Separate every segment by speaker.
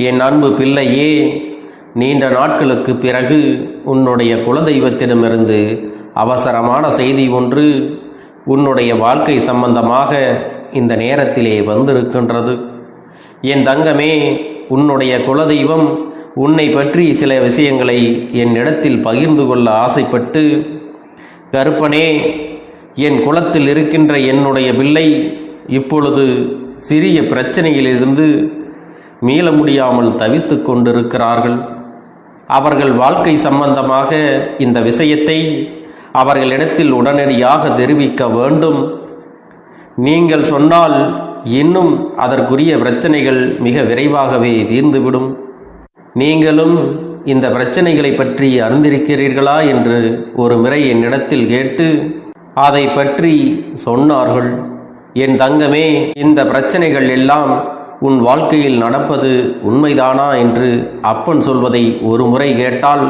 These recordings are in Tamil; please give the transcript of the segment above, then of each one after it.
Speaker 1: என் அன்பு பிள்ளையே, நீண்ட நாட்களுக்கு பிறகு உன்னுடைய குலதெய்வத்திடமிருந்து அவசரமான செய்தி ஒன்று உன்னுடைய வாழ்க்கை சம்பந்தமாக இந்த நேரத்திலே வந்திருக்கின்றது. என் தங்கமே, உன்னுடைய குலதெய்வம் உன்னை பற்றி சில விஷயங்களை என்னிடத்தில் பகிர்ந்து கொள்ள ஆசைப்பட்டு, கருப்பனே, என் குலத்தில் இருக்கின்ற என்னுடைய பிள்ளை இப்பொழுது சிறிய பிரச்சனையிலிருந்து மீள முடியாமல் தவித்து கொண்டிருக்கிறார்கள். அவர்கள் வாழ்க்கை சம்பந்தமாக இந்த விஷயத்தை அவர்களிடத்தில் உடனடியாக தெரிவிக்க வேண்டும். நீங்கள் சொன்னால் இன்னும் அதற்குரிய பிரச்சனைகள் மிக விரைவாகவே தீர்ந்துவிடும். நீங்களும் இந்த பிரச்சனைகளை பற்றி அறிந்திருக்கிறீர்களா என்று ஒரு முறை என்னிடத்தில் கேட்டு அதை பற்றி சொன்னார்கள். என் தங்கமே, இந்த பிரச்சனைகள் எல்லாம் உன் வாழ்க்கையில் நடப்பது உண்மைதானா என்று அப்பன் சொல்வதை ஒரு முறை கேட்டால்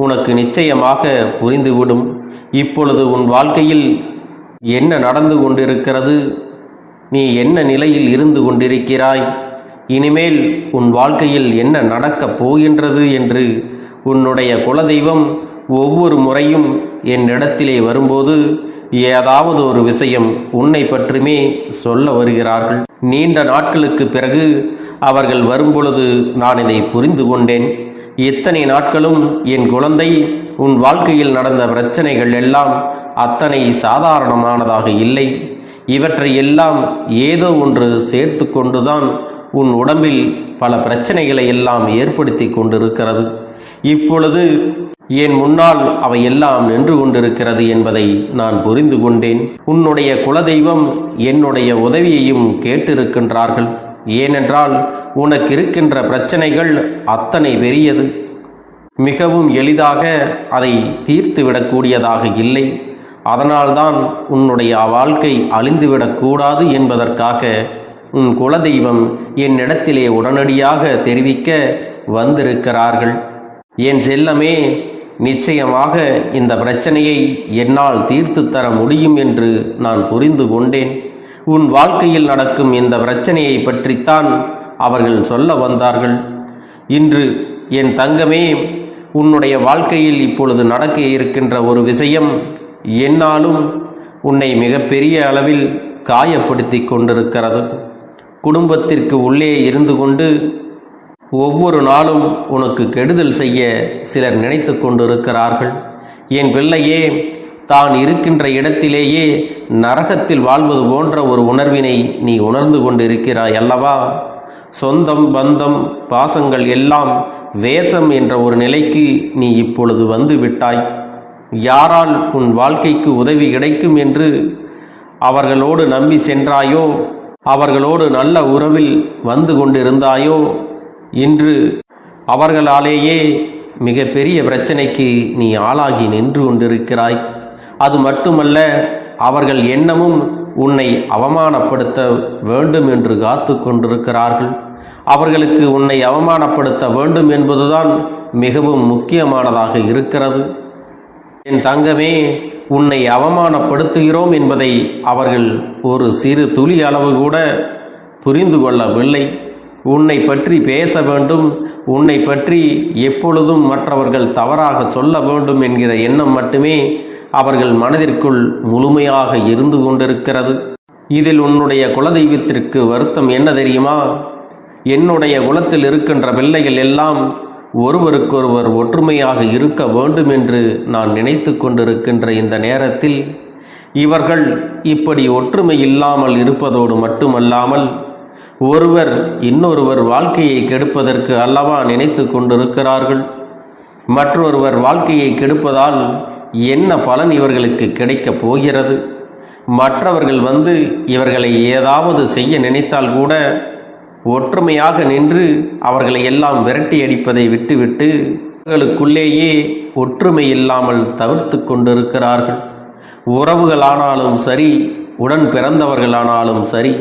Speaker 1: உனக்கு நிச்சயமாக புரிந்துவிடும். இப்பொழுது உன் வாழ்க்கையில் என்ன நடந்து கொண்டிருக்கிறது, நீ என்ன நிலையில் இருந்து கொண்டிருக்கிறாய், இனிமேல் உன் வாழ்க்கையில் என்ன நடக்கப் போகின்றது என்று உன்னுடைய குலதெய்வம் ஒவ்வொரு முறையும் என்னிடத்திலே வரும்போது ஏதாவது ஒரு விஷயம் உன்னை பற்றுமே சொல்ல வருகிறார்கள். நீண்ட நாட்களுக்கு பிறகு அவர்கள் வரும்பொழுது நான் இதை புரிந்து கொண்டேன். இத்தனை நாட்களும் என் குழந்தை, உன் வாழ்க்கையில் நடந்த பிரச்சனைகள் எல்லாம் அத்தனை சாதாரணமானதாக இல்லை. இவற்றை எல்லாம் ஏதோ ஒன்று சேர்த்து கொண்டுதான் உன் உடம்பில் பல பிரச்சனைகளை எல்லாம் ஏற்படுத்தி கொண்டிருக்கிறது. இப்பொழுது என் முன்னால் அவை எல்லாம் நின்று கொண்டிருக்கிறது என்பதை நான் புரிந்து கொண்டேன். உன்னுடைய குலதெய்வம் என்னுடைய உதவியையும் கேட்டிருக்கின்றார்கள். ஏனென்றால் உனக்கு இருக்கின்ற பிரச்சனைகள் அத்தனை பெரியது. மிகவும் எளிதாக அதை தீர்த்துவிடக்கூடியதாக இல்லை. அதனால்தான் உன்னுடைய வாழ்க்கை அழிந்துவிடக்கூடாது என்பதற்காக உன் குலதெய்வம் என்னிடத்திலே உடனடியாக தெரிவிக்க வந்திருக்கிறார்கள். என் செல்லமே, நிச்சயமாக இந்த பிரச்சனையை என்னால் தீர்த்து தர முடியும் என்று நான் புரிந்து கொண்டேன். உன் வாழ்க்கையில் நடக்கும் இந்த பிரச்சனையை பற்றித்தான் அவர்கள் சொல்ல வந்தார்கள். இன்று என் தங்கமே, உன்னுடைய வாழ்க்கையில் இப்பொழுது நடக்க இருக்கின்ற ஒரு விஷயம் என்னாலும் உன்னை மிகப்பெரிய அளவில் காயப்படுத்தி கொண்டிருக்கிறது. குடும்பத்திற்கு உள்ளே இருந்து கொண்டு ஒவ்வொரு நாளும் உனக்கு கெடுதல் செய்ய சிலர் நினைத்து கொண்டிருக்கிறார்கள். என் பிள்ளையே, தான் இருக்கின்ற இடத்திலேயே நரகத்தில் வாழ்வது போன்ற ஒரு உணர்வினை நீ உணர்ந்து கொண்டிருக்கிறாய் அல்லவா? சொந்தம், பந்தம், பாசங்கள் எல்லாம் வேஷம் என்ற ஒரு நிலைக்கு நீ இப்பொழுது வந்து விட்டாய். யாரால் உன் வாழ்க்கைக்கு உதவி கிடைக்கும் என்று அவர்களோடு நம்பி சென்றாயோ, அவர்களோடு நல்ல உறவில் வந்து கொண்டிருந்தாயோ, இன்று அவர்களாலேயே மிகப்பெரிய பிரச்சனைக்கு நீ ஆளாகி நின்று கொண்டிருக்கிறாய். அது மட்டுமல்ல, அவர்கள் எண்ணமும் உன்னை அவமானப்படுத்த வேண்டும் என்று காத்து கொண்டிருக்கிறார்கள். அவர்களுக்கு உன்னை அவமானப்படுத்த வேண்டும் என்பதுதான் மிகவும் முக்கியமானதாக இருக்கிறது. என் தங்கமே, உன்னை அவமானப்படுத்துகிறோம் என்பதை அவர்கள் ஒரு சிறு துளி அளவு கூட புரிந்து கொள்ளவில்லை. உன்னை பற்றி பேச வேண்டும், உன்னை பற்றி எப்பொழுதும் மற்றவர்கள் தவறாக சொல்ல வேண்டும் என்கிற எண்ணம் மட்டுமே அவர்கள் மனதிற்குள் முழுமையாக இருந்து கொண்டிருக்கிறது. இதில் உன்னுடைய குலதெய்வத்திற்கு வருத்தம் என்ன தெரியுமா? என்னுடைய குலத்தில் இருக்கின்ற பிள்ளைகள் எல்லாம் ஒருவருக்கொருவர் ஒற்றுமையாக இருக்க வேண்டும் என்று நான் நினைத்து கொண்டிருக்கின்ற இந்த நேரத்தில் இவர்கள் இப்படி ஒற்றுமை இல்லாமல் இருப்பதோடு மட்டுமல்லாமல் ஒருவர் இன்னொருவர் வாழ்க்கையை கெடுப்பதற்கு அல்லவா நினைத்து கொண்டிருக்கிறார்கள். மற்றொருவர் வாழ்க்கையை கெடுப்பதால் என்ன பலன் இவர்களுக்கு கிடைக்கப் போகிறது? மற்றவர்கள் வந்து இவர்களை ஏதாவது செய்ய நினைத்தால் கூட ஒற்றுமையாக நின்று அவர்களை எல்லாம் விரட்டி அடிப்பதை விட்டுவிட்டு அவர்களுக்குள்ளேயே ஒற்றுமை இல்லாமல் தவிர்த்து கொண்டிருக்கிறார்கள். உறவுகளானாலும் சரி, உடன் பிறந்தவர்களானாலும் சரி,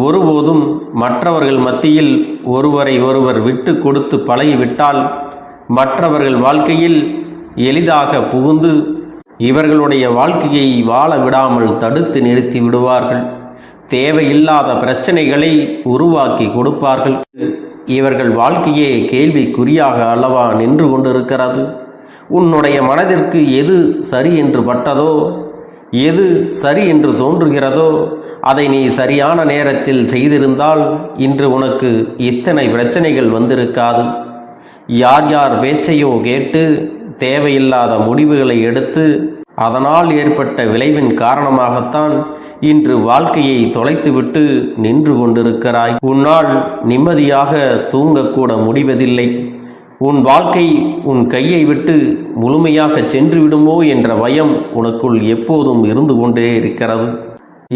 Speaker 1: ஒருபோதும் மற்றவர்கள் மத்தியில் ஒருவரை ஒருவர் விட்டு கொடுத்து பழகிவிட்டால் மற்றவர்கள் வாழ்க்கையில் எளிதாக புகுந்து இவர்களுடைய வாழ்க்கையை வாழ விடாமல் தடுத்து நிறுத்தி விடுவார்கள். தேவையில்லாத பிரச்சனைகளை உருவாக்கி கொடுப்பார்கள். இவர்கள் வாழ்க்கையே கேள்விக்குறியாக அல்லவா நின்று கொண்டிருக்கிறது. உன்னுடைய மனதிற்கு எது சரி என்று பட்டதோ, எது சரி என்று தோன்றுகிறதோ அதை நீ சரியான நேரத்தில் செய்திருந்தால் இன்று உனக்கு இத்தனை பிரச்சனைகள் வந்திருக்காது. யார் யார் பேச்சையோ கேட்டு தேவையில்லாத முடிவுகளை எடுத்து அதனால் ஏற்பட்ட விளைவின் காரணமாகத்தான் இன்று வாழ்க்கையை தொலைத்துவிட்டு நின்று கொண்டிருக்கிறாய். உன்னால் நிம்மதியாக தூங்கக்கூட முடிவதில்லை. உன் வாழ்க்கை உன் கையை விட்டு முழுமையாக சென்று விடுமோ என்ற பயம் உனக்குள் எப்போதும் இருந்து கொண்டே இருக்கிறது.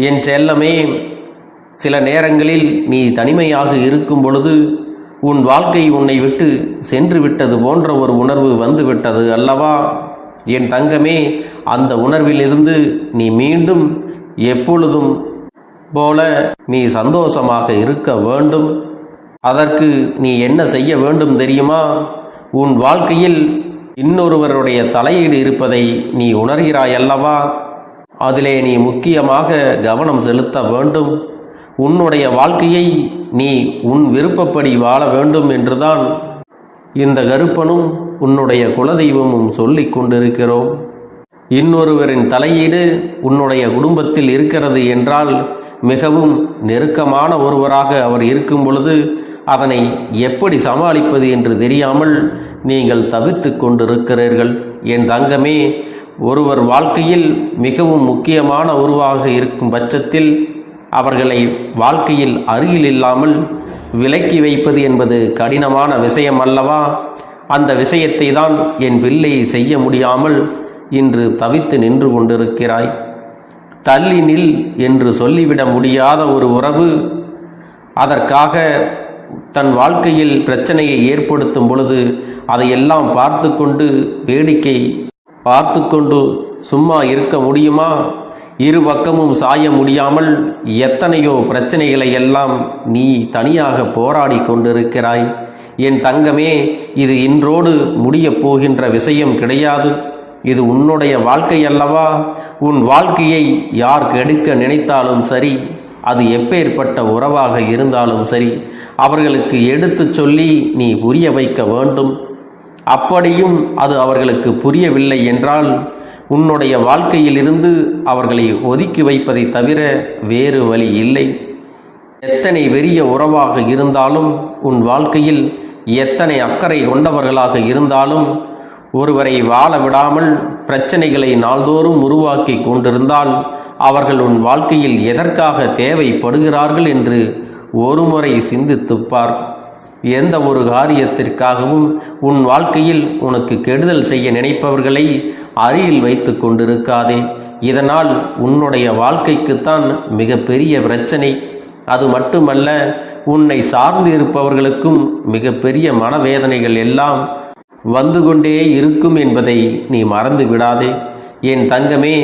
Speaker 1: என் செல்லமே, சில நேரங்களில் நீ தனிமையாக இருக்கும் பொழுது உன் வாழ்க்கை உன்னை விட்டு சென்று விட்டது போன்ற ஒரு உணர்வு வந்துவிட்டது அல்லவா? என் தங்கமே, அந்த உணர்விலிருந்து நீ மீண்டும் எப்பொழுதும் போல நீ சந்தோஷமாக இருக்க வேண்டும். அதற்கு நீ என்ன செய்ய வேண்டும் தெரியுமா? உன் வாழ்க்கையில் இன்னொருவருடைய தலையீடு இருப்பதை நீ உணர்கிறாய் அல்லவா? அதிலே நீ முக்கியமாக கவனம் செலுத்த வேண்டும். உன்னுடைய வாழ்க்கையை நீ உன் விருப்பப்படி வாழ வேண்டும் என்றுதான் இந்த கருப்பனும் உன்னுடைய குலதெய்வமும் சொல்லிக் கொண்டிருக்கிறோம். இன்னொருவரின் தலையீடு உன்னுடைய குடும்பத்தில் இருக்கிறது என்றால் மிகவும் நெருக்கமான ஒருவராக அவர் இருக்கும் பொழுது அதனை எப்படி சமாளிப்பது என்று தெரியாமல் நீங்கள் தவித்து கொண்டிருக்கிறீர்கள். என் தங்கமே, ஒருவர் வாழ்க்கையில் மிகவும் முக்கியமான ஒருவராக இருக்கும் பட்சத்தில் அவர்களை வாழ்க்கையில் அருகில் இல்லாமல் விலக்கி வைப்பது என்பது கடினமான விஷயம் அல்லவா? அந்த விஷயத்தை தான் என் பிள்ளை செய்ய முடியாமல் இன்று தவித்து நின்று கொண்டிருக்கிறாய். தள்ளி நில் என்று சொல்லிவிட முடியாத ஒரு உறவு அதற்காக தன் வாழ்க்கையில் பிரச்சனையை ஏற்படுத்தும் பொழுது அதையெல்லாம் பார்த்து கொண்டு வேடிக்கை பார்த்து கொண்டு சும்மா இருக்க முடியுமா? இரு பக்கமும் சாய முடியாமல் எத்தனையோ பிரச்சனைகளை எல்லாம் நீ தனியாக போராடி கொண்டிருக்கிறாய். என் தங்கமே, இது இன்றோடு முடியப் போகின்ற விஷயம் கிடையாது. இது உன்னுடைய வாழ்க்கை அல்லவா? உன் வாழ்க்கையை யார் கெடுக்க நினைத்தாலும் சரி, அது எப்பேற்பட்ட உறவாக இருந்தாலும் சரி, அவர்களுக்கு எடுத்து சொல்லி நீ புரிய வைக்க வேண்டும். அப்படியும் அது அவர்களுக்கு புரியவில்லை என்றால் உன்னுடைய வாழ்க்கையிலிருந்து அவர்களை ஒதுக்கி வைப்பதை தவிர வேறு வழி இல்லை. எத்தனை பெரிய உறவாக இருந்தாலும், உன் வாழ்க்கையில் எத்தனை அக்கறை கொண்டவர்களாக இருந்தாலும், ஒருவரை வாழ விடாமல் பிரச்சனைகளை நாள்தோறும் உருவாக்கி கொண்டிருந்தால் அவர்கள் உன் வாழ்க்கையில் எதற்காக தேவைப்படுகிறார்கள் என்று ஒருமுறை சிந்தித்துப்பார். எந்த ஒரு காரியத்திற்காகவும் உன் வாழ்க்கையில் உனக்கு கெடுதல் செய்ய நினைப்பவர்களை அருகில் வைத்து கொண்டிருக்காதே. இதனால் உன்னுடைய வாழ்க்கைக்குத்தான் மிகப்பெரிய பிரச்சனை. அது மட்டுமல்ல, உன்னை சார்ந்து இருப்பவர்களுக்கும் மிகப்பெரிய மனவேதனைகள் எல்லாம் வந்து கொண்டே இருக்கும் என்பதை நீ மறந்து விடாதே. என் தங்கமே,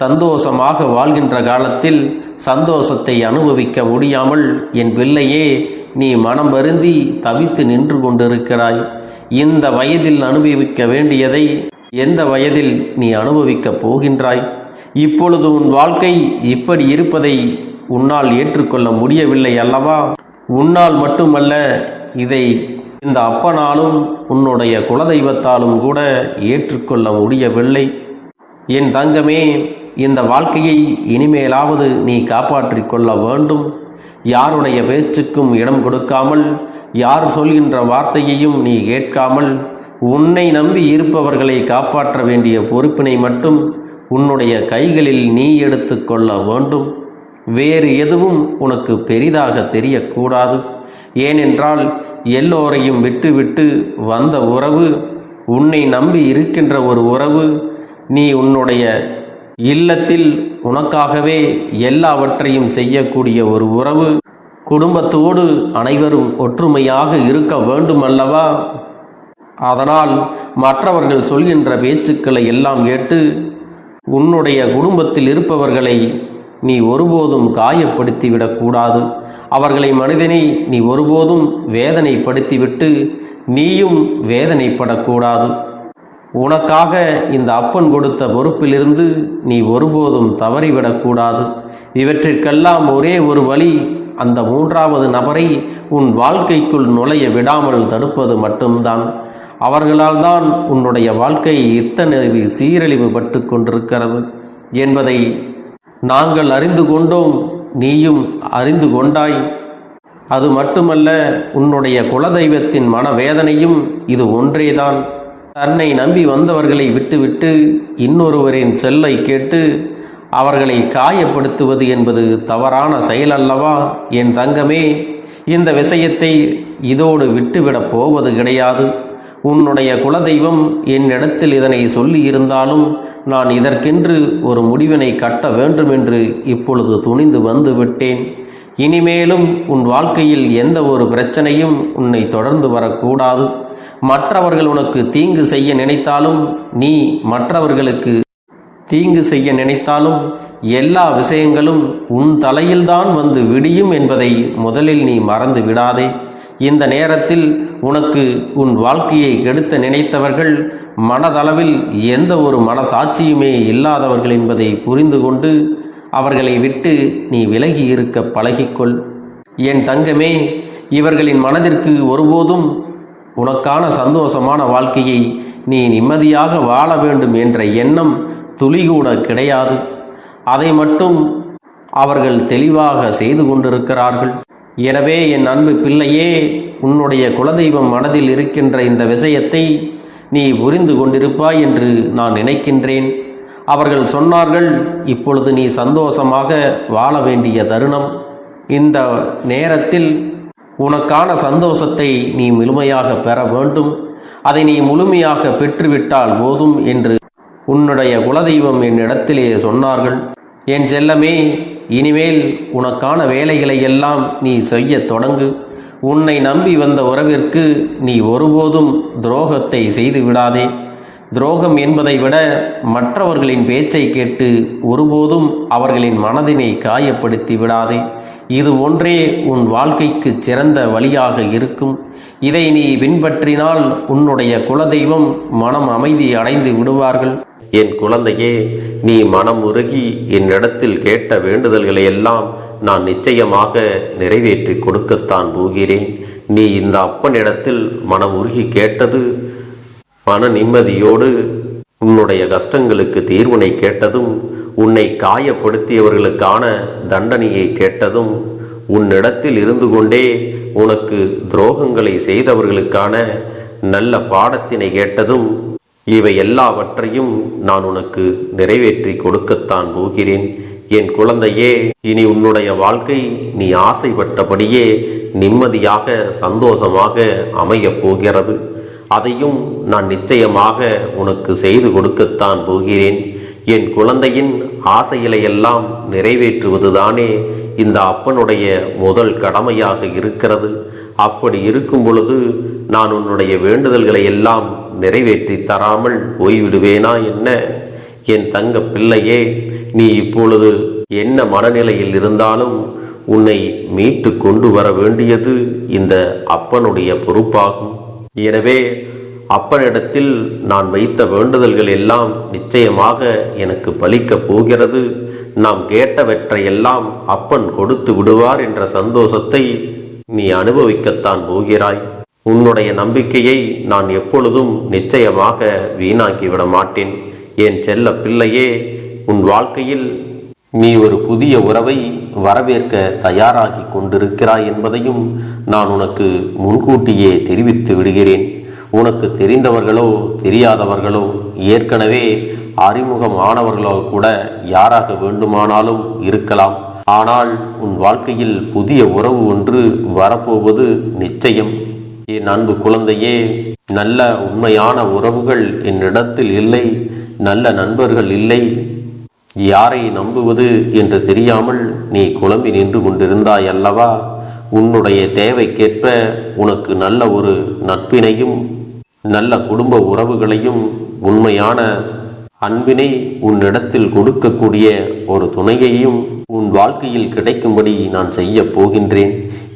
Speaker 1: சந்தோஷமாக வாழ்கின்ற காலத்தில் சந்தோஷத்தை அனுபவிக்க முடியாமல் என் பிள்ளையே நீ மனம் வருந்தி தவித்து நின்று கொண்டிருக்கிறாய். இந்த வயதில் அனுபவிக்க வேண்டியதை எந்த வயதில் நீ அனுபவிக்கப் போகின்றாய்? இப்பொழுது உன் வாழ்க்கை இப்படி இருப்பதை உன்னால் ஏற்றுக்கொள்ள முடியவில்லை அல்லவா? உன்னால் மட்டுமல்ல, இதை இந்த அப்பனாலும் உன்னுடைய குலதெய்வத்தாலும் கூட ஏற்றுக்கொள்ள முடியவில்லை. என் தங்கமே, இந்த வாழ்க்கையை இனிமேலாவது நீ காப்பாற்றிக் கொள்ள வேண்டும். யாருடைய பேச்சுக்கும் இடம் கொடுக்காமல், யார் சொல்கின்ற வார்த்தையையும் நீ கேட்காமல், உன்னை நம்பி இருப்பவர்களை காப்பாற்ற வேண்டிய பொறுப்பினை மட்டும் உன்னுடைய கைகளில் நீ எடுத்து கொள்ள வேண்டும். வேறு எதுவும் உனக்கு பெரிதாக தெரியக்கூடாது. ஏனென்றால் எல்லோரையும் விட்டுவிட்டு வந்த உறவு, உன்னை நம்பி இருக்கின்ற ஒரு உறவு, நீ உன்னுடைய இல்லத்தில் உனக்காகவே எல்லாவற்றையும் செய்யக்கூடிய ஒரு உறவு, குடும்பத்தோடு அனைவரும் ஒற்றுமையாக இருக்க வேண்டும் அல்லவா? அதனால் மற்றவர்கள் சொல்கின்ற பேச்சுக்களை எல்லாம் கேட்டு உன்னுடைய குடும்பத்தில் இருப்பவர்களை நீ ஒருபோதும் காயப்படுத்திவிடக்கூடாது. அவர்களை மனிதனை நீ ஒருபோதும் வேதனைப்படுத்திவிட்டு நீயும் வேதனைப்படக்கூடாது. உனக்காக இந்த அப்பன் கொடுத்த பொறுப்பிலிருந்து நீ ஒருபோதும் தவறிவிடக்கூடாது. இவற்றிற்கெல்லாம் ஒரே ஒரு வழி, அந்த மூன்றாவது நபரை உன் வாழ்க்கைக்குள் நுழைய விடாமல் தடுப்பது மட்டும்தான். அவர்களால் தான் உன்னுடைய வாழ்க்கை இத்தனை சீரழிவு பட்டு கொண்டிருக்கிறது என்பதை நாங்கள் அறிந்து கொண்டோம், நீயும் அறிந்து கொண்டாய். அது மட்டுமல்ல, உன்னுடைய குலதெய்வத்தின் மனவேதனையும் இது ஒன்றேதான். தன்னை நம்பி வந்தவர்களை விட்டுவிட்டு இன்னொருவரின் செல்லை கேட்டு அவர்களை காயப்படுத்துவது என்பது தவறான செயல் அல்லவா? என் தங்கமே, இந்த விஷயத்தை இதோடு விட்டுவிடப் போவது கிடையாது. உன்னுடைய குலதெய்வம் என்னிடத்தில் இதனை சொல்லி இருந்தாலும் நான் இதற்கென்று ஒரு முடிவினை கட்ட வேண்டும் என்று இப்பொழுது துணிந்து வந்து விட்டேன். இனிமேலும் உன் வாழ்க்கையில் எந்த ஒரு பிரச்சனையும் உன்னை தொடர்ந்து வரக்கூடாது. மற்றவர்கள் உனக்கு தீங்கு செய்ய நினைத்தாலும், நீ மற்றவர்களுக்கு தீங்கு செய்ய நினைத்தாலும் எல்லா விஷயங்களும் உன் தலையில்தான் வந்து விடியும் என்பதை முதலில் நீ மறந்து விடாதே. இந்த நேரத்தில் உனக்கு உன் வாழ்க்கையை கெடுத்த நினைத்தவர்கள் மனதளவில் எந்த ஒரு மனசாட்சியுமே இல்லாதவர்கள் என்பதை புரிந்து கொண்டு அவர்களை விட்டு நீ விலகி இருக்க பழகிக்கொள். என் தங்கமே, இவர்களின் மனதிற்கு ஒருபோதும் உனக்கான சந்தோஷமான வாழ்க்கையை நீ நிம்மதியாக வாழ வேண்டும் என்ற எண்ணம் துளிகூட கிடையாது. அதை மட்டும் அவர்கள் தெளிவாக செய்து கொண்டிருக்கிறார்கள். எனவே என் அன்பு பிள்ளையே, உன்னுடைய குலதெய்வம் மனதில் இருக்கின்ற இந்த விஷயத்தை நீ புரிந்து கொண்டிருப்பாய் என்று நான் நினைக்கின்றேன். அவர்கள் சொன்னார்கள், இப்பொழுது நீ சந்தோஷமாக வாழ வேண்டிய தருணம். இந்த நேரத்தில் உனக்கான சந்தோஷத்தை நீ முழுமையாக பெற வேண்டும். அதை நீ முழுமையாக பெற்றுவிட்டால் போதும் என்று உன்னுடைய குலதெய்வம் என்னிடத்திலே சொன்னார்கள். என் செல்லமே, இனிமேல் உனக்கான வேலைகளை எல்லாம் நீ செய்ய தொடங்கு. உன்னை நம்பி வந்த உறவிற்கு நீ ஒருபோதும் துரோகத்தை செய்து விடாதே. துரோகம் என்பதை விட மற்றவர்களின் பேச்சை கேட்டு ஒருபோதும் அவர்களின் மனதினை காயப்படுத்தி விடாதே. இது ஒன்றே உன் வாழ்க்கைக்கு சிறந்த வழியாக இருக்கும். இதை நீ பின்பற்றினால் உன்னுடைய குலதெய்வம் மனம் அமைதி அடைந்து விடுவார்கள்.
Speaker 2: என் குழந்தையே, நீ மனம் உருகி என்னிடத்தில் கேட்ட வேண்டுதல்களை எல்லாம் நான் நிச்சயமாக நிறைவேற்றி கொடுக்கத்தான் போகிறேன். நீ இந்த அப்பனிடத்தில் மனம் உருகி கேட்டது, மன நிம்மதியோடு உன்னுடைய கஷ்டங்களுக்கு தீர்வினை கேட்டதும், உன்னை காயப்படுத்தியவர்களுக்கான தண்டனையை கேட்டதும், உன்னிடத்தில் இருந்து கொண்டே உனக்கு துரோகங்களை செய்தவர்களுக்கான நல்ல பாடத்தினை கேட்டதும், இவை எல்லாவற்றையும் நான் உனக்கு நிறைவேற்றி கொடுக்கத்தான் போகிறேன். என் குழந்தையே, இனி உன்னுடைய வாழ்க்கை நீ ஆசைப்பட்டபடியே நிம்மதியாக சந்தோஷமாக அமையப் போகிறது. அதையும் நான் நிச்சயமாக உனக்கு செய்து கொடுக்கத்தான் போகிறேன். என் குழந்தையின் ஆசைகளை எல்லாம் நிறைவேற்றுவதுதானே இந்த அப்பனுடைய முதல் கடமையாக இருக்கிறது. அப்படி இருக்கும் பொழுது நான் உன்னுடைய வேண்டுதல்களை எல்லாம் நிறைவேற்றி தராமல் போய்விடுவேனா என்ன? என் தங்க பிள்ளையே, நீ இப்பொழுது என்ன மனநிலையில் இருந்தாலும் உன்னை மீட்டு கொண்டு வர வேண்டியது இந்த அப்பனுடைய பொறுப்பாகும். எனவே அப்பனிடத்தில் நான் வைத்த வேண்டுதல்கள் எல்லாம் நிச்சயமாக எனக்கு பலிக்கப் போகிறது. நாம் கேட்டவற்றையெல்லாம் அப்பன் கொடுத்து விடுவார் என்ற சந்தோஷத்தை நீ அனுபவிக்கத்தான் போகிறாய். உன்னுடைய நம்பிக்கையை நான் எப்பொழுதும் நிச்சயமாக வீணாக்கிவிட மாட்டேன். என் செல்ல பிள்ளையே, உன் வாழ்க்கையில் நீ ஒரு புதிய உறவை வரவேற்க தயாராகி கொண்டிருக்கிறாய் என்பதையும் நான் உனக்கு முன்கூட்டியே தெரிவித்து விடுகிறேன். உனக்கு தெரிந்தவர்களோ தெரியாதவர்களோ, ஏற்கனவே அறிமுகமானவர்களோ கூட யாராக வேண்டுமானாலும் இருக்கலாம். ஆனால் உன் வாழ்க்கையில் புதிய உறவு ஒன்று வரப்போவது நிச்சயம். என் அன்பு குழந்தையே, நல்ல உண்மையான உறவுகள் என்னிடத்தில் இல்லை, நல்ல நண்பர்கள் இல்லை. யாரை நம்புவது என்று தெரியாமல் நீ குழம்பி நின்று கொண்டிருந்தாய் அல்லவா? உன்னுடைய தேவைக்கேற்ப உனக்கு நல்ல ஒரு நட்பினையும் நல்ல குடும்ப உறவுகளையும் உண்மையான அன்பினை உன்னிடத்தில் கொடுக்கக்கூடிய ஒரு துணையையும் உன் வாழ்க்கையில் கிடைக்கும்படி நான் செய்ய போகின்றேன்.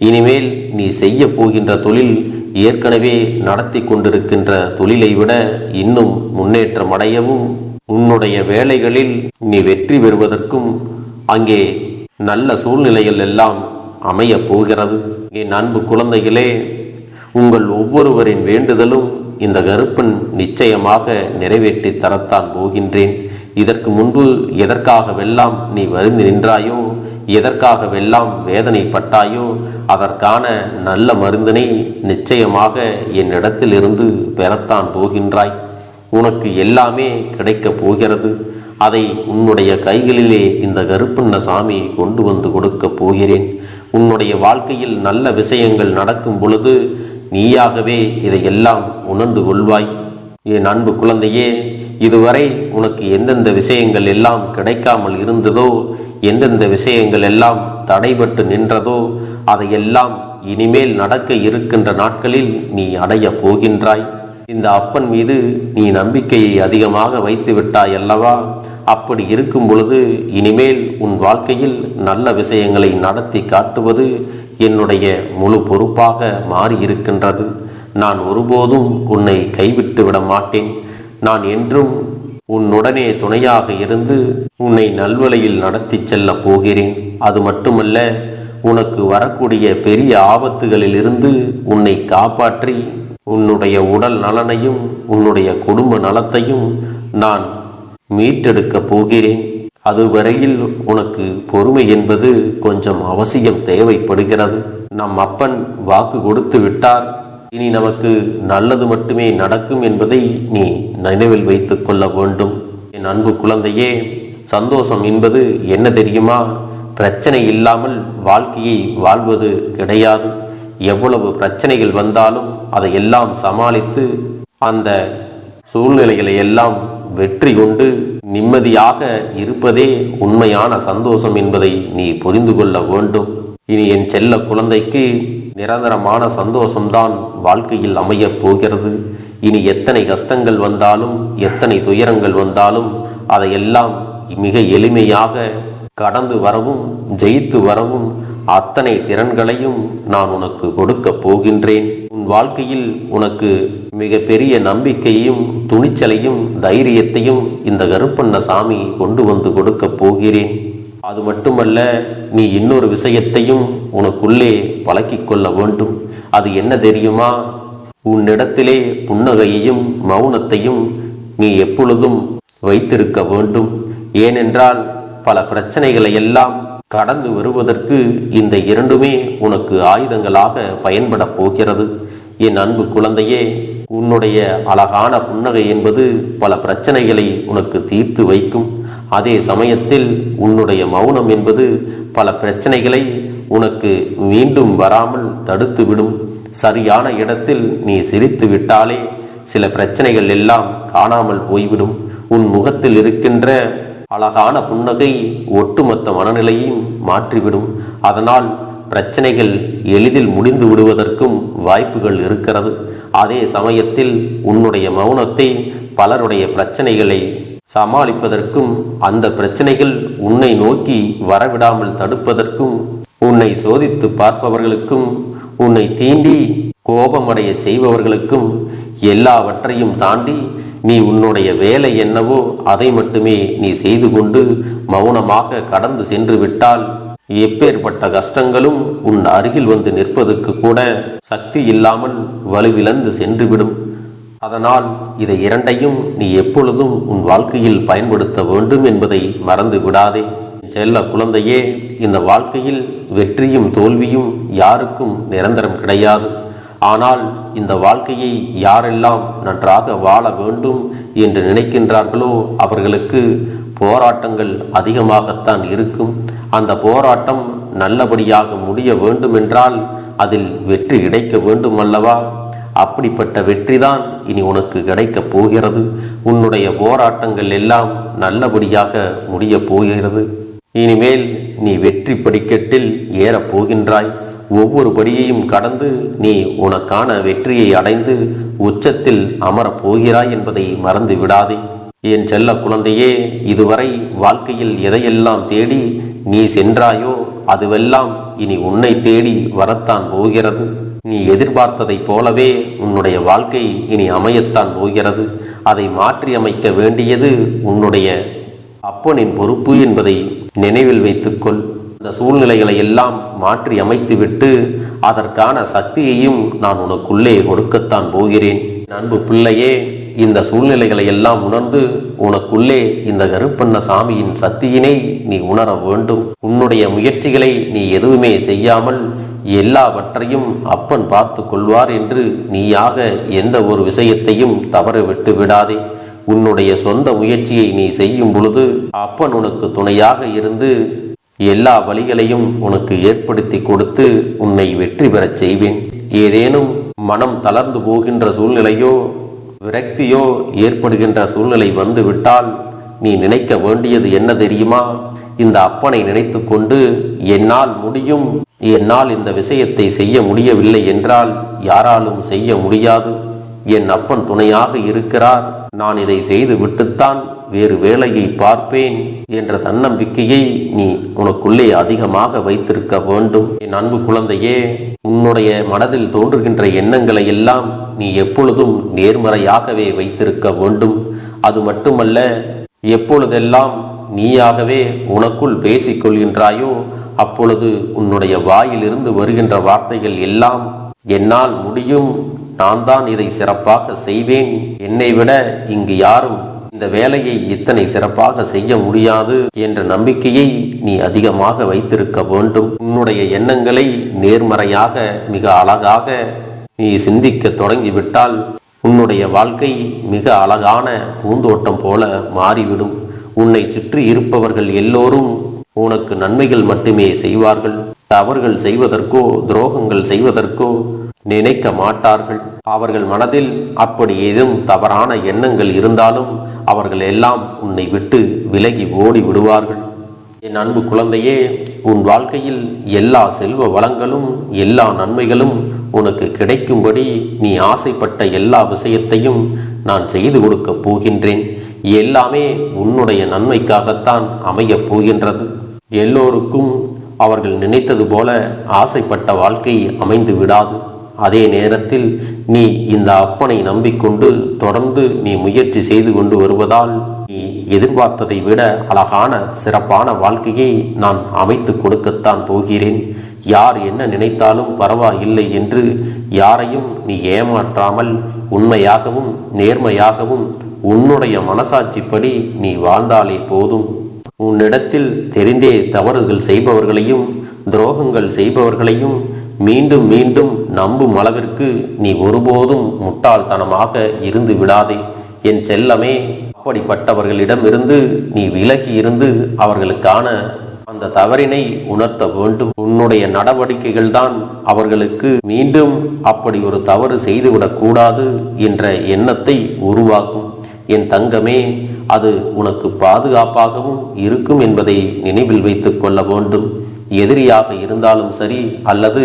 Speaker 2: இனிமேல் நீ செய்ய போகின்ற தொழில் ஏற்கனவே நடத்தி கொண்டிருக்கின்ற தொழிலை விட இன்னும் முன்னேற்றம் அடையவும், உன்னுடைய வேலைகளில் நீ வெற்றி பெறுவதற்கும், அங்கே நல்ல சூழ்நிலைகள் எல்லாம் அமையப் போகிறது. என் அன்பு குழந்தைகளே, உங்கள் ஒவ்வொருவரின் வேண்டுதலும் இந்த கருப்பன் நிச்சயமாக நிறைவேற்றி தரத்தான் போகின்றேன். இதற்கு முன்பு எதற்காகவெல்லாம் நீ வருந்தி நின்றாயோ, எதற்காகவெல்லாம் வேதனைப்பட்டாயோ, அதற்கான நல்ல மருந்தினை நிச்சயமாக என்னிடத்தில் இருந்து பெறத்தான் போகின்றாய். உனக்கு எல்லாமே கிடைக்கப் போகிறது. அதை உன்னுடைய கைகளிலே இந்த கருப்பண்ணசாமி கொண்டு வந்து கொடுக்கப் போகிறேன். உன்னுடைய வாழ்க்கையில் நல்ல விஷயங்கள் நடக்கும் பொழுது நீயாகவே இதையெல்லாம் உணர்ந்து கொள்வாய். என் அன்பு குழந்தையே, இதுவரை உனக்கு எந்தெந்த விஷயங்கள் எல்லாம் கிடைக்காமல் இருந்ததோ, எந்தெந்த விஷயங்கள் எல்லாம் தடைபட்டு நின்றதோ, அதையெல்லாம் இனிமேல் நடக்க இருக்கின்ற நாட்களில் நீ அடைய போகின்றாய். இந்த அப்பன் மீது நீ நம்பிக்கையை அதிகமாக வைத்து விட்டாய் அல்லவா? அப்படி இருக்கும் பொழுது இனிமேல் உன் வாழ்க்கையில் நல்ல விஷயங்களை நடத்தி காட்டுவது என்னுடைய முழு பொறுப்பாக மாறியிருக்கின்றது. நான் ஒருபோதும் உன்னை கைவிட்டு விட மாட்டேன். நான் என்றும் உன்னுடனே துணையாக இருந்து உன்னை நல்வழியில் நடத்தி செல்ல போகிறேன். அது மட்டுமல்ல, உனக்கு வரக்கூடிய பெரிய ஆபத்துகளில் இருந்து உன்னை காப்பாற்றி உன்னுடைய உடல் நலனையும் உன்னுடைய குடும்ப நலத்தையும் நான் மீட்டெடுக்க போகிறேன். அதுவரையில் உனக்கு பொறுமை என்பது கொஞ்சம் அவசியம் தேவைப்படுகிறது. நம் அப்பன் வாக்கு கொடுத்து விட்டார். இனி நமக்கு நல்லது மட்டுமே நடக்கும் என்பதை நீ நினைவில் வைத்துக் கொள்ள வேண்டும். என் அன்பு குழந்தையே, சந்தோஷம் என்பது என்ன தெரியுமா? பிரச்சனை இல்லாமல் வாழ்க்கையை வாழ்வது கிடையாது. எவ்வளவு பிரச்சனைகள் வந்தாலும் அதையெல்லாம் சமாளித்து அந்த சூழ்நிலைகளை எல்லாம் வெற்றி கொண்டு நிம்மதியாக இருப்பதே உண்மையான சந்தோஷம் என்பதை நீ புரிந்து கொள்ள வேண்டும். இனி என் செல்ல குழந்தைக்கு நிரந்தரமான சந்தோஷம்தான் வாழ்க்கையில் அமையப் போகிறது. இனி எத்தனை கஷ்டங்கள் வந்தாலும், எத்தனை துயரங்கள் வந்தாலும் அதையெல்லாம் மிக எளிமையாக கடந்து வரவும் ஜெயித்து வரவும் அத்தனை திறன்களையும் நான் உனக்கு கொடுக்க போகின்றேன். உன் வாழ்க்கையில் உனக்கு மிக பெரிய நம்பிக்கையையும் துணிச்சலையும் தைரியத்தையும் இந்த கருப்பண்ணசாமி கொண்டு வந்து கொடுக்க போகிறேன். அது மட்டுமல்ல, நீ இன்னொரு விஷயத்தையும் உனக்குள்ளே பழக்கிக் கொள்ள வேண்டும். அது என்ன தெரியுமா? உன்னிடத்திலே புன்னகையையும் மௌனத்தையும் நீ எப்பொழுதும் வைத்திருக்க வேண்டும். ஏனென்றால் பல பிரச்சனைகளை எல்லாம் கடந்து வருவதற்கு இந்த இரண்டுமே உனக்கு ஆயுதங்களாக பயன்பட போகிறது. என் அன்பு குழந்தையே, உன்னுடைய அழகான புன்னகை என்பது பல பிரச்சனைகளை உனக்கு தீர்த்து வைக்கும். அதே சமயத்தில் உன்னுடைய மௌனம் என்பது பல பிரச்சனைகளை உனக்கு மீண்டும் வராமல் தடுத்துவிடும். சரியான இடத்தில் நீ சிரித்து விட்டாலே சில பிரச்சனைகள் எல்லாம் காணாமல் போய்விடும். உன் முகத்தில் இருக்கின்ற அழகான புன்னகை ஒட்டுமொத்த மனநிலையையும் மாற்றிவிடும். அதனால் பிரச்சனைகள் எளிதில் முடிந்து விடுவதற்கும் வாய்ப்புகள் இருக்கிறது. அதே சமயத்தில் உன்னுடைய மௌனத்தை பலருடைய பிரச்சனைகளை சமாளிப்பதற்கும், அந்த பிரச்சனைகள் உன்னை நோக்கி வரவிடாமல் தடுப்பதற்கும், உன்னை சோதித்து பார்ப்பவர்களுக்கும், உன்னை தீண்டி கோபமடைய செய்பவர்களுக்கும் எல்லாவற்றையும் தாண்டி நீ உன்னுடைய வேலை என்னவோ அதை மட்டுமே நீ செய்து கொண்டு மௌனமாக கடந்து சென்று விட்டால் எப்பேற்பட்ட கஷ்டங்களும் உன் அருகில் வந்து நிற்பதற்கு கூட சக்தி இல்லாமல் வலுவிழந்து சென்றுவிடும். அதனால் இதை இரண்டையும் நீ எப்பொழுதும் உன் வாழ்க்கையில் பயன்படுத்த வேண்டும் என்பதை மறந்து விடாதே. செல்ல குழந்தையே, இந்த வாழ்க்கையில் வெற்றியும் தோல்வியும் யாருக்கும் நிரந்தரம் கிடையாது. ஆனால் இந்த வாழ்க்கையை யாரெல்லாம் நன்றாக வாழ வேண்டும் என்று நினைக்கின்றார்களோ அவர்களுக்கு போராட்டங்கள் அதிகமாகத்தான் இருக்கும். அந்த போராட்டம் நல்லபடியாக முடிய வேண்டுமென்றால் அதில் வெற்றி கிடைக்க வேண்டும் அல்லவா? அப்படிப்பட்ட வெற்றிதான் இனி உனக்கு கிடைக்கப் போகிறது. உன்னுடைய போராட்டங்கள் எல்லாம் நல்லபடியாக முடிய போகிறது. இனிமேல் நீ வெற்றி படிக்கட்டில் ஏறப் போகின்றாய். ஒவ்வொரு படியையும் கடந்து நீ உனக்கான வெற்றியை அடைந்து உச்சத்தில் அமரப் போகிறாய் என்பதை மறந்து விடாதே. என் செல்ல குழந்தையே, இதுவரை வாழ்க்கையில் எதையெல்லாம் தேடி நீ சென்றாயோ அதுவெல்லாம் இனி உன்னை தேடி வரத்தான் போகிறது. நீ எதிர்பார்த்ததைப் போலவே உன்னுடைய வாழ்க்கை இனி அமையத்தான் போகிறது. அதை மாற்றி அமைக்க வேண்டியது உன்னுடைய அப்பனின் பொறுப்பு என்பதை நினைவில் வைத்துக்கொள். இந்த சூழ்நிலைகளை எல்லாம் மாற்றி அமைத்துவிட்டு அதற்கான சக்தியையும் நான் உனக்குள்ளே கொடுக்கத்தான் போகிறேன். அன்பு பிள்ளையே, இந்த சூழ்நிலைகளை எல்லாம் உணர்ந்து உனக்குள்ளே இந்த கருப்பண்ண சாமியின் சக்தியினை நீ உணர வேண்டும். உன்னுடைய முயற்சிகளை நீ எதுவுமே செய்யாமல் எல்லாவற்றையும் அப்பன் பார்த்து கொள்வார் என்று நீயாக எந்த ஒரு விஷயத்தையும் தவற விட்டு விடாதே. உன்னுடைய சொந்த முயற்சியை நீ செய்யும் பொழுது அப்பன் உனக்கு துணையாக இருந்து எல்லா வழிகளையும் உனக்கு ஏற்படுத்தி கொடுத்து உன்னை வெற்றி பெறச் செய்வேன். ஏதேனும் மனம் தளர்ந்து போகின்ற சூழ்நிலையோ விரக்தியோ ஏற்படுகின்ற சூழ்நிலை வந்து விட்டால் நீ நினைக்க வேண்டியது என்ன தெரியுமா? இந்த அப்பனை நினைத்து கொண்டு என்னால் முடியும், என்னால் இந்த விஷயத்தை செய்ய முடியவில்லை என்றால் யாராலும் செய்ய முடியாது, என் அப்பன் துணையாக இருக்கிறார், நான் இதை செய்து விட்டுத்தான் வேறு வேலையை பார்ப்பேன் என்ற தன்னம்பிக்கையை நீ உனக்குள்ளே அதிகமாக வைத்திருக்க வேண்டும். என் அன்பு குழந்தையே, உன்னுடைய மனதில் தோன்றுகின்ற எண்ணங்களை எல்லாம் நீ எப்பொழுதும் நேர்மறையாகவே வைத்திருக்க வேண்டும். அது மட்டுமல்ல, எப்பொழுதெல்லாம் நீயாகவே உனக்குள் பேசிக் கொள்கின்றாயோ அப்பொழுது உன்னுடைய வாயிலிருந்து வருகின்ற வார்த்தைகள் எல்லாம் என்னால் முடியும், நான் தான் இதை சிறப்பாக செய்வேன், என்னை விட இங்கு யாரும் இந்த வேலையை இத்தனை சிறப்பாக செய்ய முடியாது என்ற நம்பிக்கையை நீ அதிகமாக வைத்திருக்க வேண்டும். உன்னுடைய எண்ணங்களை நேர்மறையாக மிக அழகாக நீ சிந்திக்க தொடங்கிவிட்டால் உன்னுடைய வாழ்க்கை மிக அழகான பூந்தோட்டம் போல மாறிவிடும். உன்னை சுற்றி இருப்பவர்கள் எல்லோரும் உனக்கு நன்மைகள் மட்டுமே செய்வார்கள். தவறுகள் செய்வதற்கோ துரோகங்கள் செய்வதற்கோ நினைக்க மாட்டார்கள். அவர்கள் மனதில் அப்படி ஏதும் தவறான எண்ணங்கள் இருந்தாலும் அவர்கள் எல்லாம் உன்னை விட்டு விலகி ஓடி விடுவார்கள். என் அன்பு குழந்தையே, உன் வாழ்க்கையில் எல்லா செல்வ வளங்களும் எல்லா நன்மைகளும் உனக்கு கிடைக்கும்படி நீ ஆசைப்பட்ட எல்லா விஷயத்தையும் நான் செய்து கொடுக்கப் போகின்றேன். எல்லாமே உன்னுடைய நன்மைக்காகத்தான் அமையப் போகின்றது. எல்லோருக்கும் அவர்கள் நினைத்தது போல ஆசைப்பட்ட வாழ்க்கை அமைந்து விடாது. அதே நேரத்தில் நீ இந்த அப்பனை நம்பிக்கொண்டு தொடர்ந்து நீ முயற்சி செய்து கொண்டு வருவதால் நீ எதிர்பார்த்ததை விட அழகான சிறப்பான வாழ்க்கையை நான் அமைத்து கொடுக்கத்தான் போகிறேன். யார் என்ன நினைத்தாலும் பரவாயில்லை என்று யாரையும் நீ ஏமாற்றாமல் உண்மையாகவும் நேர்மையாகவும் உன்னுடைய மனசாட்சிப்படி நீ வாழ்ந்தாலே போதும். உன்னிடத்தில் தெரிந்தே தவறுகள் செய்பவர்களையும் துரோகங்கள் செய்பவர்களையும் மீண்டும் மீண்டும் நம்பும் அளவிற்கு நீ ஒருபோதும் முட்டாள்தனமாக இருந்து விடாதே. என் செல்லமே, அப்படிப்பட்டவர்களிடமிருந்து நீ விலகி இருந்து அவர்களுக்கான அந்த தவறினை உணர்த்த வேண்டும். உன்னுடைய நடவடிக்கைகள் தான் அவர்களுக்கு மீண்டும் அப்படி ஒரு தவறு செய்துவிடக் கூடாது என்ற எண்ணத்தை உருவாக்கும். என் தங்கமே, அது உனக்கு பாதுகாப்பாகவும் இருக்கும் என்பதை நினைவில் வைத்துக் கொள்ள வேண்டும். எதிரியாக இருந்தாலும் சரி அல்லது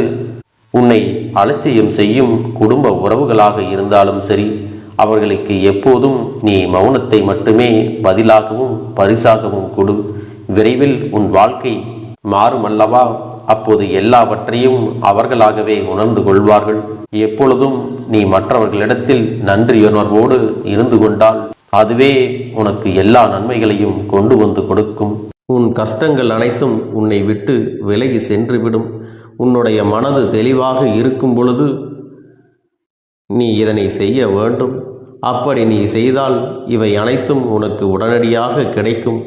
Speaker 2: உன்னை அலட்சியம் செய்யும் குடும்ப உறவுகளாக இருந்தாலும் சரி, அவர்களுக்கு எப்போதும் நீ மௌனத்தை மட்டுமே பதிலாகவும் பரிசாகவும் கொடு. விரைவில் உன் வாழ்க்கை மாறுமல்லவா? அப்போது எல்லாவற்றையும் அவர்களாகவே உணர்ந்து கொள்வார்கள். எப்பொழுதும் நீ மற்றவர்களிடத்தில் நன்றியுணர்வோடு இருந்து கொண்டால் அதுவே உனக்கு எல்லா நன்மைகளையும் கொண்டு வந்து கொடுக்கும்.
Speaker 1: உன் கஷ்டங்கள் அனைத்தும் உன்னை விட்டு விலகி சென்றுவிடும். உன்னுடைய மனது தெளிவாக இருக்கும் பொழுது நீ இதனை செய்ய வேண்டும். அப்படி நீ செய்தால் இவை அனைத்தும் உனக்கு உடனடியாக கிடைக்கும்.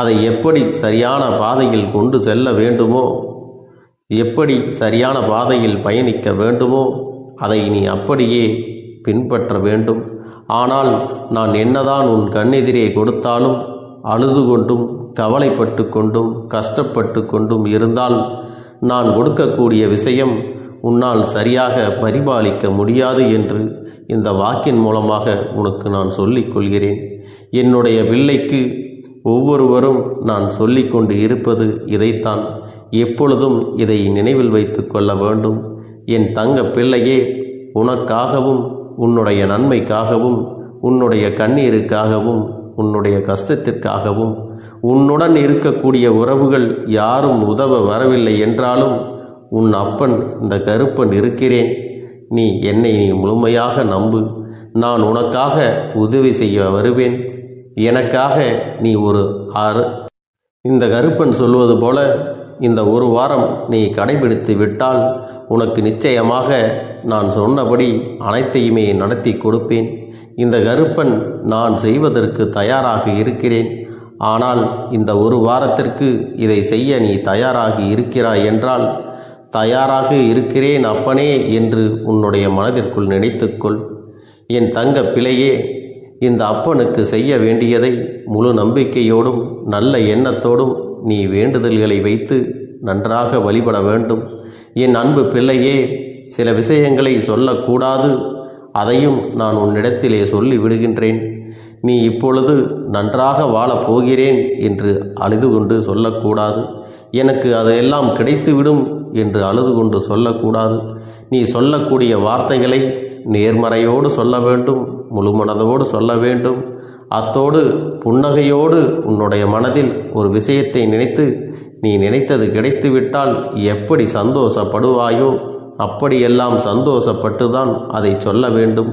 Speaker 1: அதை எப்படி சரியான பாதையில் கொண்டு செல்ல வேண்டுமோ, எப்படி சரியான பாதையில் பயணிக்க வேண்டுமோ அதை நீ அப்படியே பின்பற்ற வேண்டும். ஆனால் நான் என்னதான் உன் கண்ணெதிரே கொடுத்தாலும் அழுது கொண்டும் கவலைப்பட்டு கொண்டும் கஷ்டப்பட்டு கொண்டும் இருந்தால் நான் கொடுக்கக்கூடிய விஷயம் உன்னால் சரியாக பரிபாலிக்க முடியாது என்று இந்த வாக்கின் மூலமாக உனக்கு நான் சொல்லிக் கொள்கிறேன். என்னுடைய பிள்ளைக்கு ஒவ்வொருவரும் நான் சொல்லிக்கொண்டு இருப்பது இதைத்தான். எப்பொழுதும் இதை நினைவில் வைத்து கொள்ள வேண்டும். என் தங்க பிள்ளையே, உனக்காகவும் உன்னுடைய நன்மைக்காகவும் உன்னுடைய கண்ணீருக்காகவும் உன்னுடைய கஷ்டத்திற்காகவும் உன்னுடன் இருக்கக்கூடிய உறவுகள் யாரும் உதவ வரவில்லை என்றாலும் உன் அப்பன் இந்த கருப்பன் இருக்கிறேன். நீ என்னை முழுமையாக நம்பு. நான் உனக்காக உதவி செய்ய வருவேன். எனக்காக நீ இந்த கருப்பன் சொல்வது போல இந்த ஒரு வாரம் நீ கடைபிடித்து விட்டால் உனக்கு நிச்சயமாக நான் சொன்னபடி அனைத்தையுமே நடத்தி கொடுப்பேன். இந்த கருப்பன் நான் செய்வதற்கு தயாராக இருக்கிறேன். ஆனால் இந்த ஒரு வாரத்திற்கு இதை செய்ய நீ தயாராகி இருக்கிறாய் என்றால், தயாராக இருக்கிறேன் அப்பனே என்று உன்னுடைய மனதிற்குள் நினைத்துக்கொள். என் தங்க பிள்ளையே, இந்த அப்பனுக்கு செய்ய வேண்டியதை முழு நம்பிக்கையோடும் நல்ல எண்ணத்தோடும் நீ வேண்டுதல்களை வைத்து நன்றாக வழிபட வேண்டும். என் அன்பு பிள்ளையே, சில விஷயங்களை சொல்லக்கூடாது, அதையும் நான் உன்னிடத்திலே சொல்லி விடுகின்றேன். நீ இப்பொழுது நன்றாக வாழப் போகிறேன் என்று அழுது கொண்டு சொல்லக்கூடாது. எனக்கு அதையெல்லாம் கிடைத்துவிடும் என்று அழுது கொண்டு சொல்லக்கூடாது. நீ சொல்லக்கூடிய வார்த்தைகளை நேர்மறையோடு சொல்ல வேண்டும், முழு மனதோடு சொல்ல வேண்டும். அத்தோடு புன்னகையோடு உன்னுடைய மனதில் ஒரு விஷயத்தை நினைத்து, நீ நினைத்தது கிடைத்துவிட்டால் எப்படி சந்தோஷப்படுவாயோ அப்படியெல்லாம் சந்தோஷப்பட்டுதான் அதை சொல்ல வேண்டும்.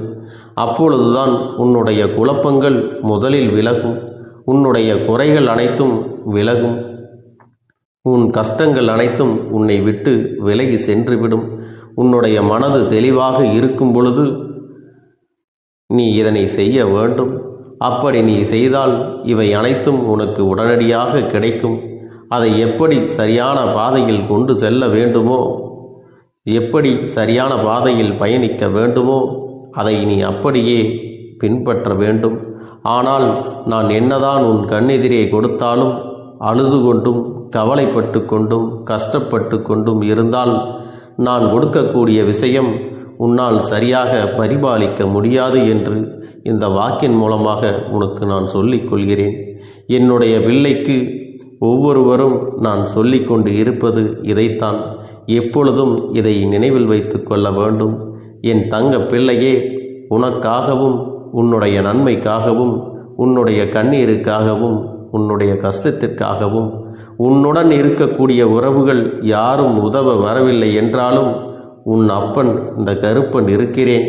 Speaker 1: அப்பொழுதுதான் உன்னுடைய குழப்பங்கள் முதலில் விலகும், உன்னுடைய குறைகள் அனைத்தும் விலகும், உன் கஷ்டங்கள் அனைத்தும் உன்னை விட்டு விலகி சென்றுவிடும். உன்னுடைய மனது தெளிவாக இருக்கும் பொழுது நீ இதனை செய்ய வேண்டும். அப்படி நீ செய்தால் இவை அனைத்தும் உனக்கு உடனடியாக கிடைக்கும். அதை எப்படி சரியான பாதையில் கொண்டு செல்ல வேண்டுமோ, எப்படி சரியான பாதையில் பயணிக்க வேண்டுமோ அதை நீ அப்படியே பின்பற்ற வேண்டும். ஆனால் நான் என்னதான் உன் கண்ணெதிரே கொடுத்தாலும் அழுது கொண்டும் கவலைப்பட்டு கொண்டும் கஷ்டப்பட்டு கொண்டும் இருந்தால் நான் கொடுக்கக்கூடிய விஷயம் உன்னால் சரியாக பரிபாலிக்க முடியாது என்று இந்த வாக்கின் மூலமாக உனக்கு நான் சொல்லிக் கொள்கிறேன். என்னுடைய பிள்ளைக்கு ஒவ்வொருவரும் நான் சொல்லிக்கொண்டு இருப்பது இதைத்தான். எப்பொழுதும் இதை நினைவில் வைத்து கொள்ள வேண்டும். என் தங்க பிள்ளையே, உனக்காகவும் உன்னுடைய நன்மைக்காகவும் உன்னுடைய கண்ணீருக்காகவும் உன்னுடைய கஷ்டத்திற்காகவும் உன்னுடன் இருக்கக்கூடிய உறவுகள் யாரும் உதவ வரவில்லை என்றாலும் உன் அப்பன் இந்த கருப்பன் இருக்கிறேன்.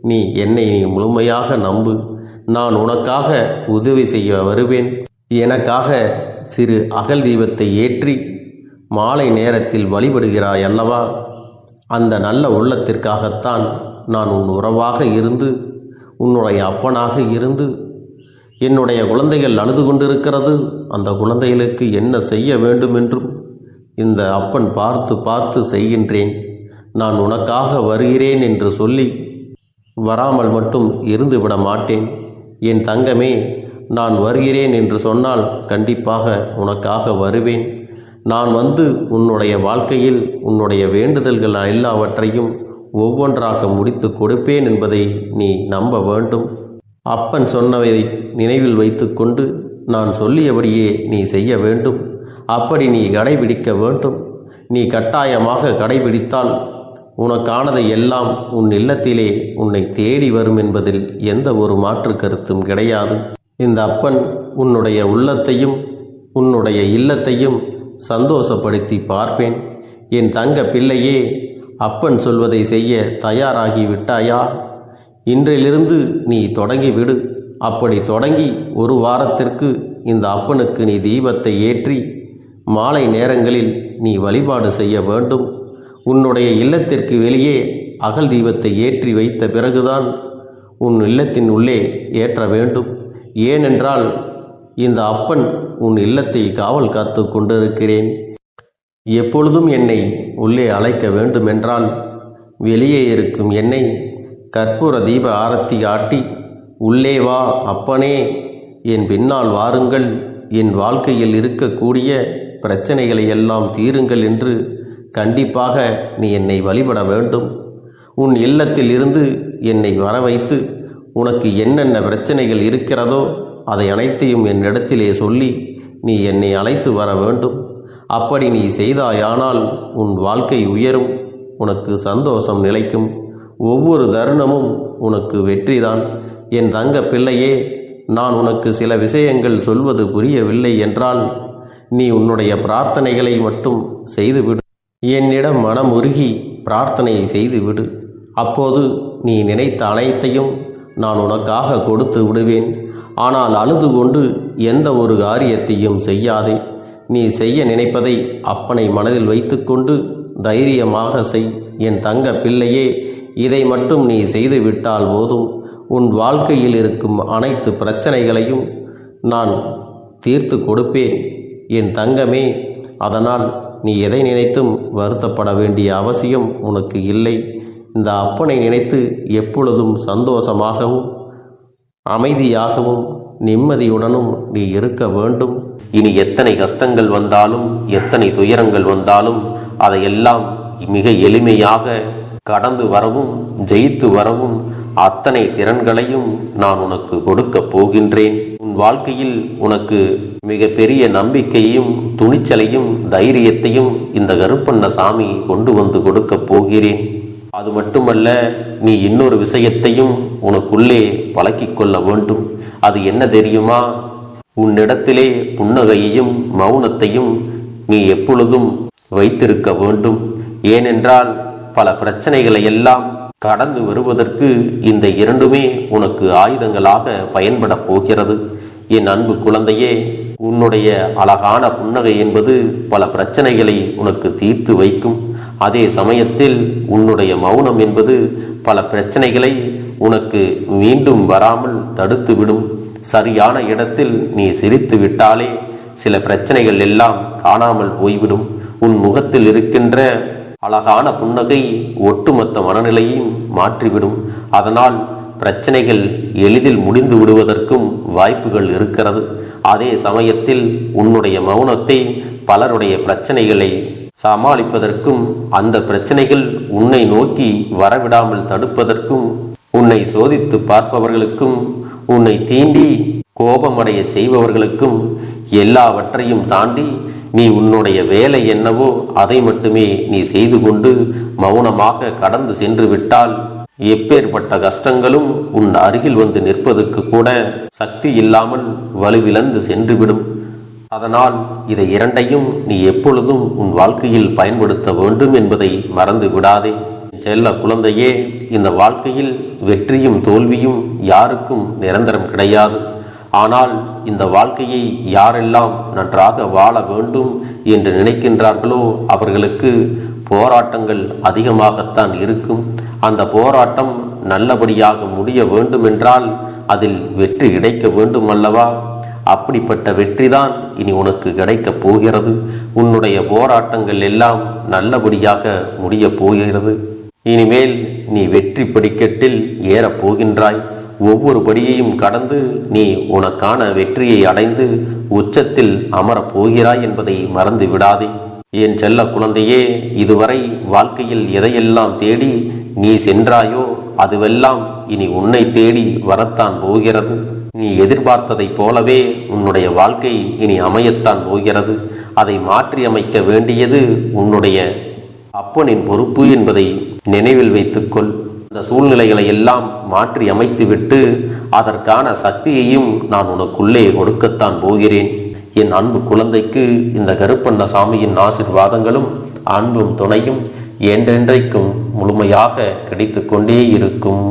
Speaker 1: நீ என்னை முழுமையாக நம்பு. நான் உனக்காக உதவி செய்ய வருவேன். எனக்காக சிறு அகல் தீபத்தை ஏற்றி மாலை நேரத்தில் வழிபடுகிறாய் அல்லவா? அந்த நல்ல உள்ளத்திற்காகத்தான் நான் உன் உறவாக இருந்து, உன்னுடைய அப்பனாக இருந்து, என்னுடைய குழந்தைகள் அழுது கொண்டிருக்கிறது, அந்த குழந்தைகளுக்கு என்ன செய்ய வேண்டும் என்றும் இந்த அப்பன் பார்த்து பார்த்து செய்கின்றேன். நான் உனக்காக வருகிறேன் என்று சொல்லி வராமல் மட்டும் இருந்துவிட மாட்டேன். என் தங்கமே, நான் வருகிறேன் என்று சொன்னால் கண்டிப்பாக உனக்காக வருவேன். நான் வந்து உன்னுடைய வாழ்க்கையில் உன்னுடைய வேண்டுதல்கள் எல்லாவற்றையும் ஒவ்வொன்றாக முடித்து கொடுப்பேன் என்பதை நீ நம்ப வேண்டும். அப்பன் சொன்னவை நினைவில் வைத்து கொண்டு நான் சொல்லியபடியே நீ செய்ய வேண்டும். அப்படி நீ கடைபிடிக்க வேண்டும். நீ கட்டாயமாக கடைபிடித்தால் உனக்கானதை எல்லாம் உன் இல்லத்திலே உன்னை தேடி வரும் என்பதில் எந்த ஒரு மாற்று கருத்தும் கிடையாது. இந்த அப்பன் உன்னுடைய உள்ளத்தையும் உன்னுடைய இல்லத்தையும் சந்தோஷப்படுத்தி பார்ப்பேன். என் தங்க பிள்ளையே, அப்பன் சொல்வதை செய்ய தயாராகி விட்டாயா? இன்றிலிருந்து நீ தொடங்கிவிடு. அப்படி தொடங்கி ஒரு வாரத்திற்கு இந்த அப்பனுக்கு நீ தீபத்தை ஏற்றி மாலை நேரங்களில் நீ வழிபாடு செய்ய வேண்டும். உன்னுடைய இல்லத்திற்கு வெளியே அகல் தீபத்தை ஏற்றி வைத்த பிறகுதான் உன் இல்லத்தின் உள்ளே ஏற்ற வேண்டும். ஏனென்றால் இந்த அப்பன் உன் இல்லத்தை காவல் காத்து கொண்டிருக்கிறேன். எப்பொழுதும் என்னை உள்ளே அழைக்க வேண்டுமென்றால் வெளியே இருக்கும் என்னை கற்பூர தீப ஆரத்தி ஆட்டி உள்ளே வா அப்பனே, என் பின்னால் வாருங்கள், என் வாழ்க்கையில் இருக்கக்கூடிய பிரச்சனைகளை எல்லாம் தீருங்கள் என்று கண்டிப்பாக நீ என்னை வழிபட வேண்டும். உன் இல்லத்தில் இருந்து என்னை வர வைத்து உனக்கு என்னென்ன பிரச்சனைகள் இருக்கிறதோ அதை அனைத்தையும் என்னிடத்திலே சொல்லி நீ என்னை அழைத்து வர வேண்டும். அப்படி நீ செய்தாயானால் உன் வாழ்க்கை உயரும், உனக்கு சந்தோஷம் நிலைக்கும், ஒவ்வொரு தருணமும் உனக்கு வெற்றிதான். என் தங்க பிள்ளையே, நான் உனக்கு சில விஷயங்கள் சொல்வது புரியவில்லை என்றால் நீ உன்னுடைய பிரார்த்தனைகளை மட்டும் செய்துவிடு. என்னிடம் மனமுருகி பிரார்த்தனை செய்துவிடு. அப்போது நீ நினைத்த அனைத்தையும் நான் உனக்காக கொடுத்து விடுவேன். ஆனால் அழுது கொண்டு எந்த ஒரு காரியத்தையும் செய்யாதே. நீ செய்ய நினைப்பதை அப்பனை மனதில் வைத்துக்கொண்டு தைரியமாக செய். என் தங்க பிள்ளையே, இதை மட்டும் நீ செய்துவிட்டால் போதும். உன் வாழ்க்கையில் இருக்கும் அனைத்து பிரச்சனைகளையும் நான் தீர்த்து கொடுப்பேன் என் தங்கமே. அதனால் நீ எதை நினைத்தும் வருத்தப்பட வேண்டிய அவசியம் உனக்கு இல்லை. இந்த அப்பனை நினைத்து எப்பொழுதும் சந்தோஷமாகவும் அமைதியாகவும் நிம்மதியுடனும் நீ இருக்க வேண்டும்.
Speaker 2: இனி எத்தனை கஷ்டங்கள் வந்தாலும், எத்தனை துயரங்கள் வந்தாலும் அதையெல்லாம் மிக எளிமையாக கடந்து வரவும் ஜெயித்து வரவும் அத்தனை திறன்களையும் நான் உனக்கு கொடுக்க போகின்றேன். உன் வாழ்க்கையில் உனக்கு மிக பெரிய நம்பிக்கையும் துணிச்சலையும் தைரியத்தையும் இந்த கருப்பண்ணசாமி கொண்டு வந்து கொடுக்க போகிறேன். அது மட்டுமல்ல, நீ இன்னொரு விஷயத்தையும் உனக்குள்ளே பழக்கிக் கொள்ள வேண்டும். அது என்ன தெரியுமா? உன்னிடத்திலே புன்னகையையும் மௌனத்தையும் நீ எப்பொழுதும் வைத்திருக்க வேண்டும். ஏனென்றால் பல பிரச்சனைகளை எல்லாம் கடந்து வருவதற்கு இந்த இரண்டுமே உனக்கு ஆயுதங்களாக பயன்பட போகிறது. என் அன்பு குழந்தையே, உன்னுடைய அழகான புன்னகை என்பது பல பிரச்சனைகளை உனக்கு தீர்த்து வைக்கும். அதே சமயத்தில் உன்னுடைய மௌனம் என்பது பல பிரச்சனைகளை உனக்கு மீண்டும் வராமல் தடுத்துவிடும். சரியான இடத்தில் நீ சிரித்து விட்டாலே சில பிரச்சனைகள் எல்லாம் காணாமல் போய்விடும். உன் முகத்தில் இருக்கின்ற அழகான புன்னகை ஒட்டுமொத்த மனநிலையையும் மாற்றிவிடும். அதனால் பிரச்சனைகள் எளிதில் முடிந்து விடுவதற்கும் வாய்ப்புகள் இருக்கிறது. அதே சமயத்தில் உன்னுடைய மௌனத்தை பலருடைய பிரச்சனைகளை சமாளிப்பதற்கும், அந்த பிரச்சனைகள் உன்னை நோக்கி வரவிடாமல் தடுப்பதற்கும், உன்னை சோதித்து பார்ப்பவர்களுக்கும், உன்னை தீண்டி கோபமடைய செய்பவர்களுக்கும் எல்லாவற்றையும் தாண்டி நீ உன்னுடைய வேலை என்னவோ அதை மட்டுமே நீ செய்து கொண்டு மௌனமாக கடந்து சென்று விட்டால் எப்பேற்பட்ட கஷ்டங்களும் உன் அருகில் வந்து நிற்பதற்கு கூட சக்தி இல்லாமல் வலுவிழந்து சென்றுவிடும். அதனால் இதை இரண்டையும் நீ எப்பொழுதும் உன் வாழ்க்கையில் பயன்படுத்த வேண்டும் என்பதை மறந்து விடாதே. செல்ல குழந்தையே, இந்த வாழ்க்கையில் வெற்றியும் தோல்வியும் யாருக்கும் நிரந்தரம் கிடையாது. ஆனால் இந்த வாழ்க்கையை யாரெல்லாம் நன்றாக வாழ வேண்டும் என்று நினைக்கின்றார்களோ அவர்களுக்கு போராட்டங்கள் அதிகமாகத்தான் இருக்கும். அந்த போராட்டம் நல்லபடியாக முடிய வேண்டுமென்றால் அதில் வெற்றி கிடைக்க வேண்டும் அல்லவா? அப்படிப்பட்ட வெற்றிதான் இனி உனக்கு கிடைக்கப் போகிறது. உன்னுடைய போராட்டங்கள் எல்லாம் நல்லபடியாக முடிய போகிறது. இனிமேல் நீ வெற்றி படிக்கட்டில் ஏறப் போகின்றாய். ஒவ்வொரு படியையும் கடந்து நீ உனக்கான வெற்றியை அடைந்து உச்சத்தில் அமரப் போகிறாய் என்பதை மறந்து விடாதே. என் செல்ல குழந்தையே, இதுவரை வாழ்க்கையில் எதையெல்லாம் தேடி நீ சென்றாயோ அதுவெல்லாம் இனி உன்னை தேடி வரத்தான் போகிறது. நீ எதிர்பார்த்ததைப் போலவே உன்னுடைய வாழ்க்கை இனி அமையத்தான் போகிறது. அதை மாற்றி அமைக்க வேண்டியது உன்னுடைய அப்பனின் பொறுப்பு என்பதை நினைவில் வைத்துக்கொள். அந்த சூழ்நிலைகளை எல்லாம் மாற்றி அமைத்துவிட்டு அதற்கான சக்தியையும் நான் உனக்குள்ளே கொடுக்கத்தான் போகிறேன். என் அன்பு குழந்தைக்கு இந்த கருப்பண்ணசாமியின் ஆசீர்வாதங்களும் அன்பும் துணையும் என்றென்றைக்கும் முழுமையாக கிடைத்து கொண்டே இருக்கும்.